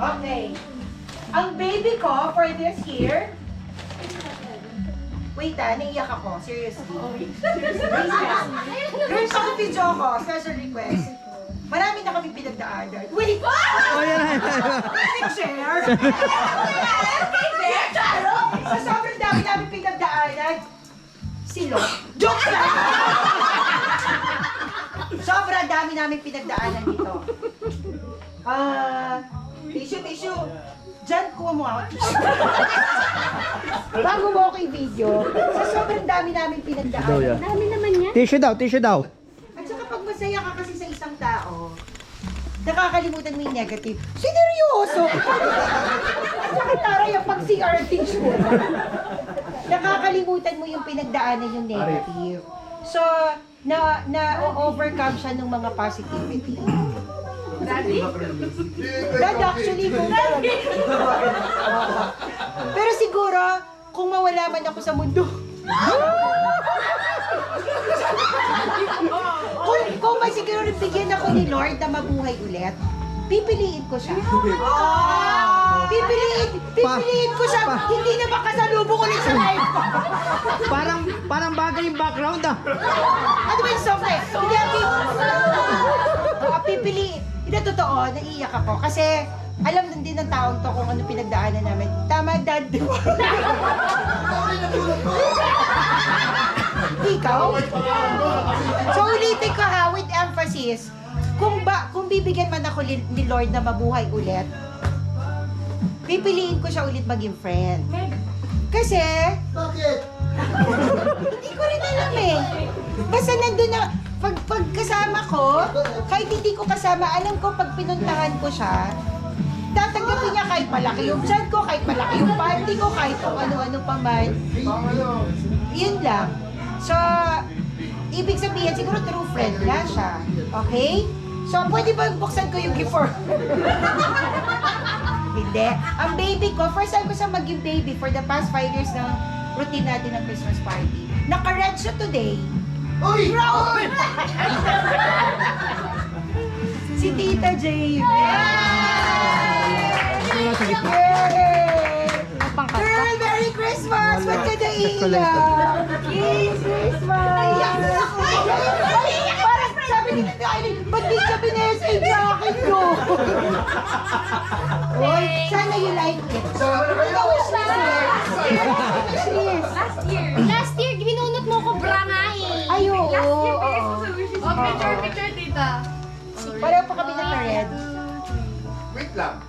Okay. Ang baby ko for this year... Wait naiiyak ako. Seriously. Girls, paki-video ako. Special request. Marami na kami pinagdaanan. Wait! Oh, yan. Share! Sa sobrang dami namin pinagdaanan, silo. Joke lang! Sobrang dami namin pinagdaanan dito. Tissue. Diyan, kuha mo ako. Bago mo ako i-video, sa sobrang dami namin pinagdaanan. Dami naman yan. Tissue daw. At saka pag masaya ka kasi sa isang tao, nakakalimutan mo yung negative. Seryoso! At saka taray ang pag-CRT mo. Nakakalimutan mo yung pinagdaanan yung negative. So, na-overcome siya ng mga positivity. That actually, kung pero siguro, kung mawala man ako sa mundo, kung may siguro bigyan ako ni Lord na mabuhay ulit, pipiliin ko siya. Pipiliin ko siya. Hindi na makasalubong ulit sa life ko. Parang bagay yung background ah. Ano ba yung song na yun? Hindi ako pipiliin. Hindi, totoo, naiiyak ako. Kasi alam nun din ng taong to kung ano pinagdaanan namin. Tama, Dad. Ikaw? So ulitin ko ha, with emphasis. Kung bibigyan man ako ni Lord na mabuhay ulit, pipiliin ko siya ulit maging friend. Kasi, Bakit? hindi ko rin alam eh. Basta nandun na, pag kasama ko, kahit hindi ko kasama, alam ko pag pinuntahan ko siya, tatanggapin niya kahit malaki yung tiyan ko, kahit malaki yung panty ko, kahit kung ano-ano pa man. Yun lang. So, ibig sabihin, siguro true friend na siya. Okay? So, pwede ba buksan ko yung gift for? Hindi. Ang baby ko, first time ko siya maging baby for the past 5 years ng routine natin ng Christmas party. Naka-red siya today. Uy! Brown! Si Tita Jay. Girl, Merry Christmas! Ba't ka naiiyak? Yes, Christmas! Parang sabi ni Tita Aileen, ba't di ka binessage sa akin ko? Oy, sana you like it. So, ano wish list? Last year, binunot mo ko bra nga eh. Ay, oo. Oh, picture, tita. Pareho pa kami naka-red. Wait lang.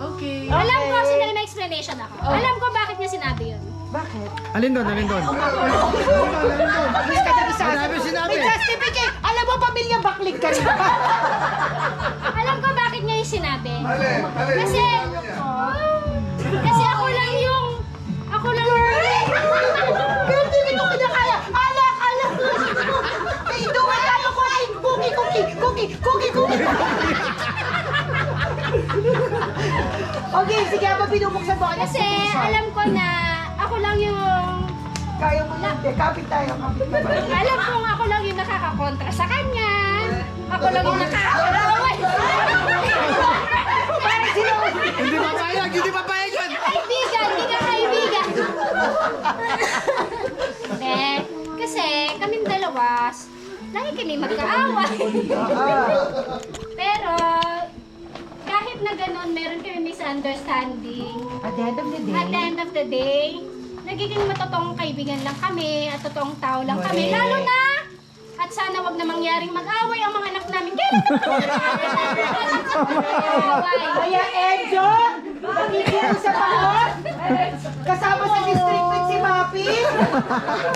Okay. Alam ko, sige may explanation ako. Alam ko bakit niya sinabi yun. Bakit? Alin doon? Gusto ka na Sinabi. May justificate. Alam mo, pamilya baklig ka rin. Alam ko bakit niya yung sinabi. Alin? Kasi ako lang yung... Pero hindi ko kinakaya. Alak. Iduwan tayo ko ay cookie. Okay, sige, apa binubuksan mo. Kasi alam ko na ako lang yung... Kaya mo lang. Kapit tayo. Alam kong ako lang yung nakakakontra sa kanya. Ako lang yung nakakaaway. Hindi papayag yan. Kaibigan, hindi ka kaibigan. Hindi. Kasi kaming dalawa, lagi kami magkaaway. Pero, kahit na ganun, meron kami misunderstanding. At the end of the day. At the end of the day, nagiging matotoong kaibigan lang kami at totoong tao lang kami. Lalo na, at sana wag na mangyaring mag-away ang mga anak namin. Kaya Enjo, nakikiusap ako. Kasama sa district with si Mapi.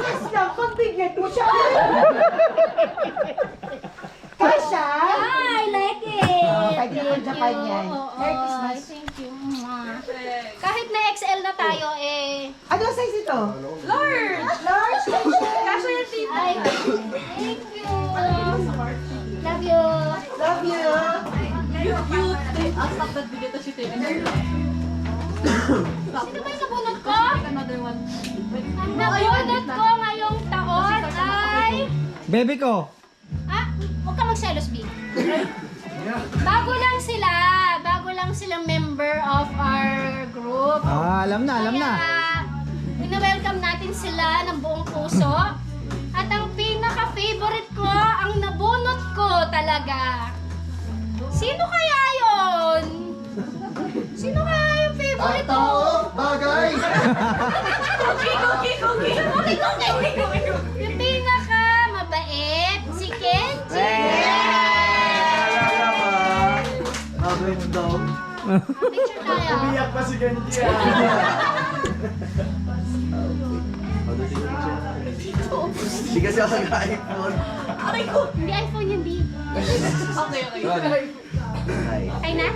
Yes lang, pagbigyan mo siya. Kasha? I like it. Pwede naman Japan yan. Merry Oo, Christmas. thank you. Kahit na XL na tayo, eh. Ano size ito? Lord! Large? Kasha yung tita. Ay, thank you. Love you. Love you. I'll stop that video to shoot it. Sino ba yung nabunot ko? Another one. Ang nabunot ko ngayong taon ay... Baby ko. Ah, huwag ka magselos, B. Bago lang lang silang member of our group. Alam na, alam na. Ina-welcome natin sila ng buong puso. At ang pinaka-favorite ko, ang nabunot ko talaga. Sino kaya yon? Sino kaya yung favorite ko? Tao, bagay. Yung pinaka-mabait, si Kenji. Bagay mo daw. Picture tayo. Umiyak pa si Ganji. Hindi kasi ako nag-iPhone. Hindi iPhone yun, di. Okay. Okay na?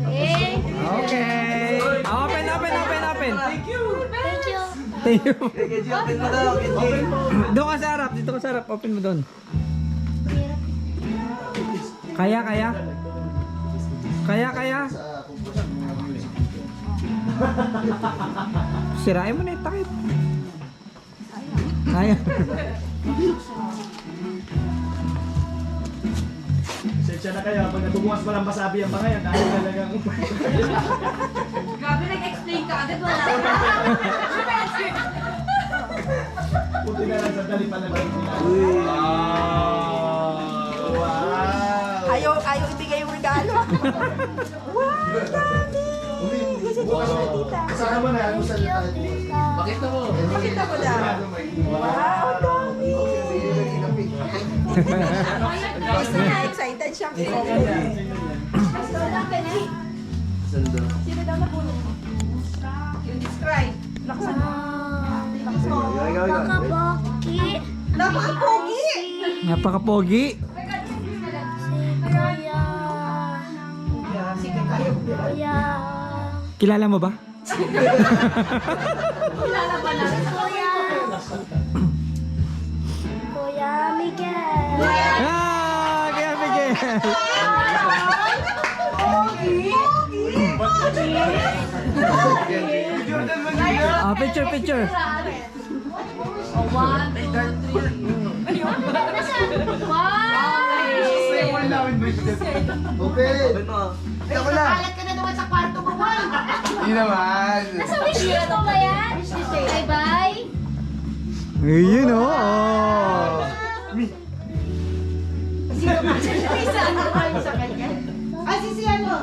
Okay. Okay. Open. Thank you. Thank you. Ganji, open mo daw. Ganji. Doon ka sa harap. Dito ka sa harap. Open mo doon. Kaya. Sirain mo na yung takip. Kaya. Sensya na kayo, pag natumukas mo lang masabi ang mga yan, dahil talagang... Grabe, nag-explain ka agad. Wala. Puti na lang, sandali pa na lang nila. Wow! Ayaw ibigay yung regalo. Bukas na tita. Kasama na ako sa Pakita mo. Pakita mo na. Wow, dami. Gusto na, excited siya. Sando. You describe. Laksan mo. Napaka-pogi. Napaka-pogi. Sige kayo. Kilala mo ba? Kilala ba na? Kuya Miguel. Kaya Miguel. Picture. One, two, three. Open. Ikaw lang. Kalat ka na naman sa kwarto mo, Juan. Hindi naman. Nasa wishlist mo ba yan? Bye-bye. Ayun oh. Sino ka? Isa ano kayo sa kanya? Ah, si ano?